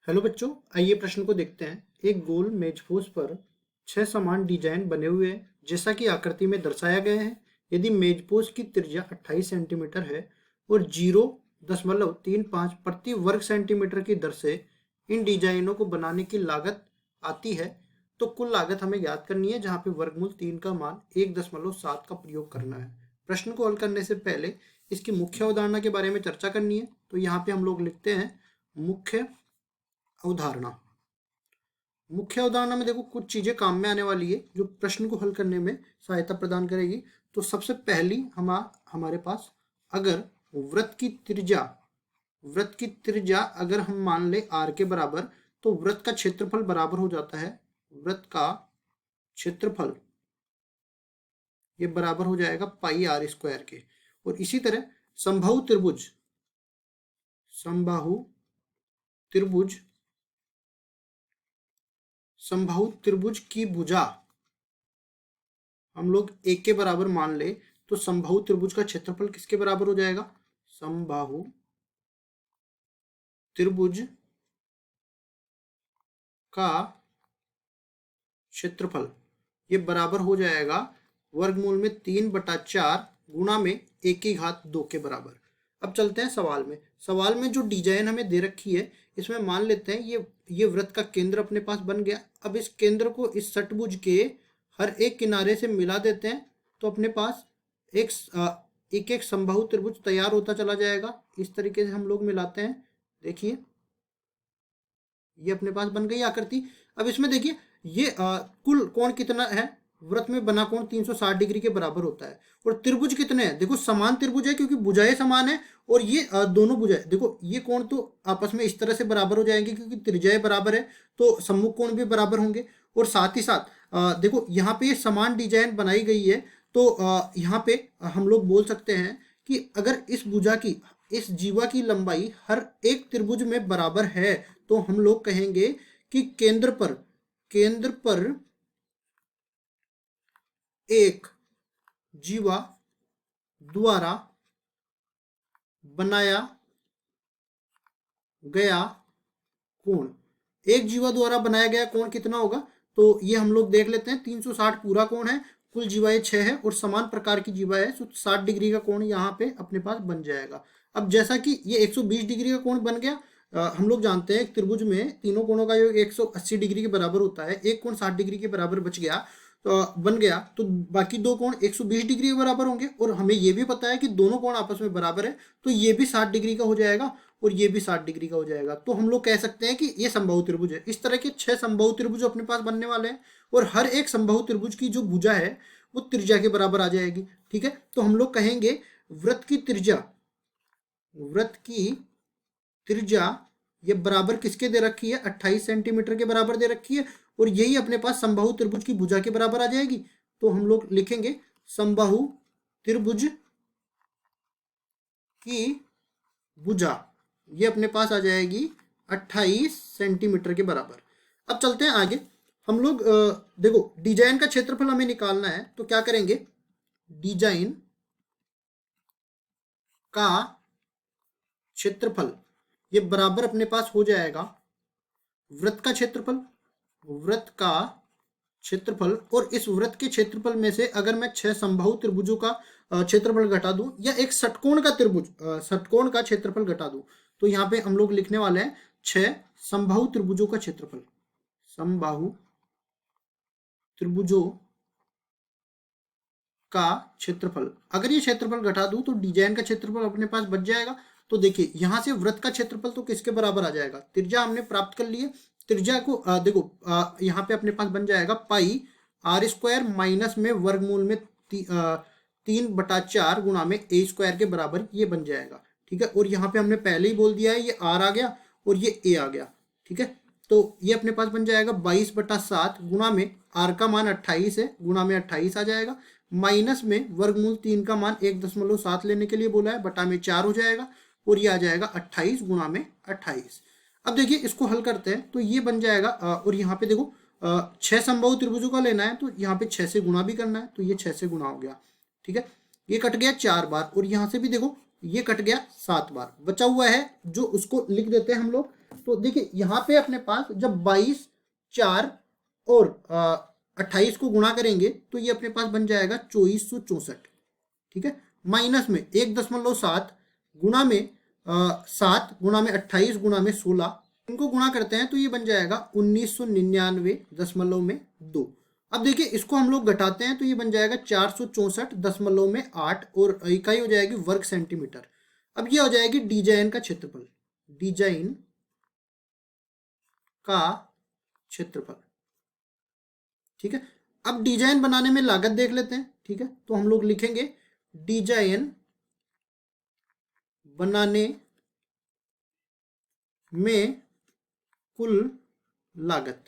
Hello बच्चों, आइए प्रश्न को देखते हैं। एक गोल मेजपोश पर 6 समान डिजाइन बने हुए हैं जैसा कि आकृति में दर्शाया गया है। यदि मेजपोश की त्रिज्या 28 सेंटीमीटर है और 0.35 प्रति वर्ग सेंटीमीटर की दर से इन डिजाइनों को बनाने की लागत आती है, तो कुल लागत हमें ज्ञात करनी है, जहाँ पे वर्गमूल 3 का मान 1.7 का प्रयोग करना है। प्रश्न को हल करने से पहले इसकी मुख्य अवधारणा के बारे में चर्चा करनी है। तो यहाँ पे हम लोग लिखते हैं मुख्य अवधारणा। मुख्य अवधारणा में देखो कुछ चीजें काम में आने वाली है जो प्रश्न को हल करने में सहायता प्रदान करेगी। तो सबसे पहली हमारे पास अगर वृत्त की त्रिज्या अगर हम मान ले r के बराबर, तो वृत्त का क्षेत्रफल बराबर हो जाता है, वृत्त का क्षेत्रफल ये बराबर हो जाएगा पाई r स्क्वायर के। और इसी तरह समबाहु त्रिभुज की भुजा हम लोग 1 के बराबर मान ले, तो समबाहु त्रिभुज का क्षेत्रफल किसके बराबर हो जाएगा? समबाहु त्रिभुज का क्षेत्रफल ये बराबर हो जाएगा वर्गमूल में 3/4 गुणा में 1/2 के बराबर। अब चलते हैं सवाल में जो डिजाइन हमें दे रखी है, इसमें मान लेते हैं ये वृत्त का केंद्र अपने पास बन गया। अब इस केंद्र को इस षटभुज के हर एक किनारे से मिला देते हैं, तो अपने पास एक समबाहु त्रिभुज तैयार होता चला जाएगा। इस तरीके से हम लोग मिलाते हैं। देखिए ये अपने पास बन गई आकृति। अब इसमें देखिए ये कुल कोण कितना है? वृत्त में बना कोण 360 डिग्री के बराबर होता है। और त्रिभुज कितने हैं? देखो समान त्रिभुज है क्योंकि भुजाएं समान है, और ये दोनों भुजाएं देखो ये कोण तो आपस में इस तरह से बराबर हो जाएंगे क्योंकि त्रिज्याएं बराबर है, तो सम्मुख कोण भी बराबर होंगे। और साथ ही साथ देखो यहाँ पे ये समान डिजाइन बनाई गई है, तो यहाँ पे हम लोग बोल सकते हैं कि अगर इस जीवा की लंबाई हर एक त्रिभुज में बराबर है, तो हम लोग कहेंगे कि केंद्र पर एक जीवा द्वारा बनाया गया कोण, एक जीवा द्वारा बनाया गया कोण कितना होगा? तो ये हम लोग देख लेते हैं। 360 पूरा कोण है, कुल जीवाएं 6 है और समान प्रकार की जीवा है, तो 60 डिग्री का कोण यहाँ पे अपने पास बन जाएगा। अब जैसा कि ये 120 डिग्री का कोण बन गया, हम लोग जानते हैं त्रिभुज में तीनों कोणों का योग 180 डिग्री के बराबर होता है। एक कोण 60 डिग्री के बराबर बच गया, तो बन गया, तो बाकी दो कोण 120 डिग्री के बराबर होंगे। और हमें ये भी पता है कि दोनों कोण आपस में बराबर है, तो ये भी 60 डिग्री का हो जाएगा और ये भी 60 डिग्री का हो जाएगा। तो हम लोग कह सकते हैं कि ये समबाहु त्रिभुज है। इस तरह के 6 समबाहु त्रिभुज अपने पास बनने वाले हैं, और हर एक समबाहु त्रिभुज की जो भुजा है वो त्रिज्या के बराबर आ जाएगी। ठीक है, तो हम लोग कहेंगे वृत्त की त्रिज्या ये बराबर किसके दे रखी है? 28 सेंटीमीटर के बराबर दे रखी है, और यही अपने पास समबाहु त्रिभुज की भुजा के बराबर आ जाएगी। तो हम लोग लिखेंगे समबाहु त्रिभुज की भुजा ये अपने पास आ जाएगी 28 सेंटीमीटर के बराबर। अब चलते हैं आगे। हम लोग देखो डिजाइन का क्षेत्रफल हमें निकालना है, तो क्या करेंगे? डिजाइन का क्षेत्रफल ये बराबर अपने पास हो जाएगा वृत्त का क्षेत्रफल। और इस वृत्त के क्षेत्रफल में से अगर मैं 6 समबाहु त्रिभुजों का क्षेत्रफल घटा दूं, या एक षटकोण का क्षेत्रफल घटा दूं, तो यहाँ पे हम लोग लिखने वाले हैं 6 समबाहु त्रिभुजों का क्षेत्रफल। समबाहु त्रिभुजों का क्षेत्रफल, अगर ये क्षेत्रफल घटा दूं तो डिजाइन का क्षेत्रफल अपने पास बच जाएगा। तो देखिए यहाँ से वृत्त का क्षेत्रफल तो किसके बराबर आ जाएगा? त्रिज्या हमने प्राप्त कर ली है। त्रिज्या को देखो यहाँ पे अपने पास बन जाएगा पाई r स्क्वायर माइनस में वर्गमूल में 3/4 गुणा में a स्क्वायर के बराबर ये बन जाएगा। ठीक है, और यहाँ पे हमने पहले ही बोल दिया है, ये r आ गया और ये a आ गया। ठीक है, तो ये अपने पास बन जाएगा 22/7 गुणा में r का मान 28 है, गुणा में 28 आ जाएगा, माइनस में वर्गमूल 3 का मान 1.7 लेने के लिए बोला है, बटा में 4 हो जाएगा, और ये आ जाएगा 28 गुणा में 28। अब देखिए इसको हल करते हैं, तो ये बन जाएगा और यहाँ पे देखो 6 समबाहु त्रिभुजों का लेना है, तो यहाँ पे 6 से गुणा भी करना है, तो ये 6 से गुणा हो गया। ठीक है, ये कट गया 4 बार, और यहाँ से भी देखो ये कट गया 7 बार। बचा हुआ है जो उसको लिख देते हैं हम लोग तो देखिए यहाँ पे अपने पास जब 22, 4 और 28 को गुणा करेंगे तो ये अपने पास बन जाएगा 2464। ठीक है, माइनस में 1.7 गुणा में 7 गुणा में 28 गुणा में 16, इनको गुणा करते हैं तो ये बन जाएगा 1999.2। अब देखिए इसको हम लोग घटाते हैं तो ये बन जाएगा 464.8 और इकाई हो जाएगी वर्ग सेंटीमीटर। अब ये हो जाएगी डिजाइन का क्षेत्रफल, डिजाइन का क्षेत्रफल। ठीक है, अब डिजाइन बनाने में लागत देख लेते हैं। ठीक है, तो हम लोग लिखेंगे डिजाइन बनाने में कुल लागत।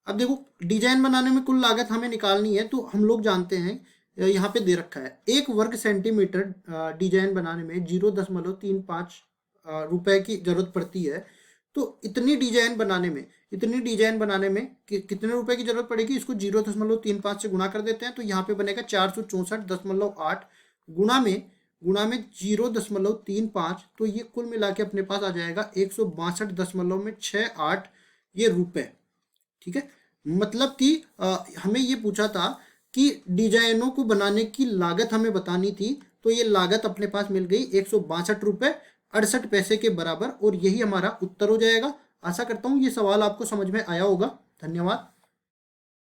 अब देखो डिजाइन बनाने में कुल लागत हमें निकालनी है, तो हम लोग जानते हैं यहाँ पे दे रखा है 1 वर्ग सेंटीमीटर डिजाइन बनाने में 0.35 रुपए की जरूरत पड़ती है। तो इतनी डिजाइन बनाने में कितने रुपए की जरूरत पड़ेगी, इसको 0.35 से गुणा कर देते हैं तो यहाँ पे बनेगा 464.8 गुणा में 0.35, तो ये कुल मिला के अपने पास आ जाएगा 162.68 ये रुपए। ठीक है, मतलब कि हमें ये पूछा था कि डिजाइनों को बनाने की लागत हमें बतानी थी, तो ये लागत अपने पास मिल गई 162.68 के बराबर, और यही हमारा उत्तर हो जाएगा। आशा करता हूँ ये सवाल आपको समझ में आया होगा। धन्यवाद।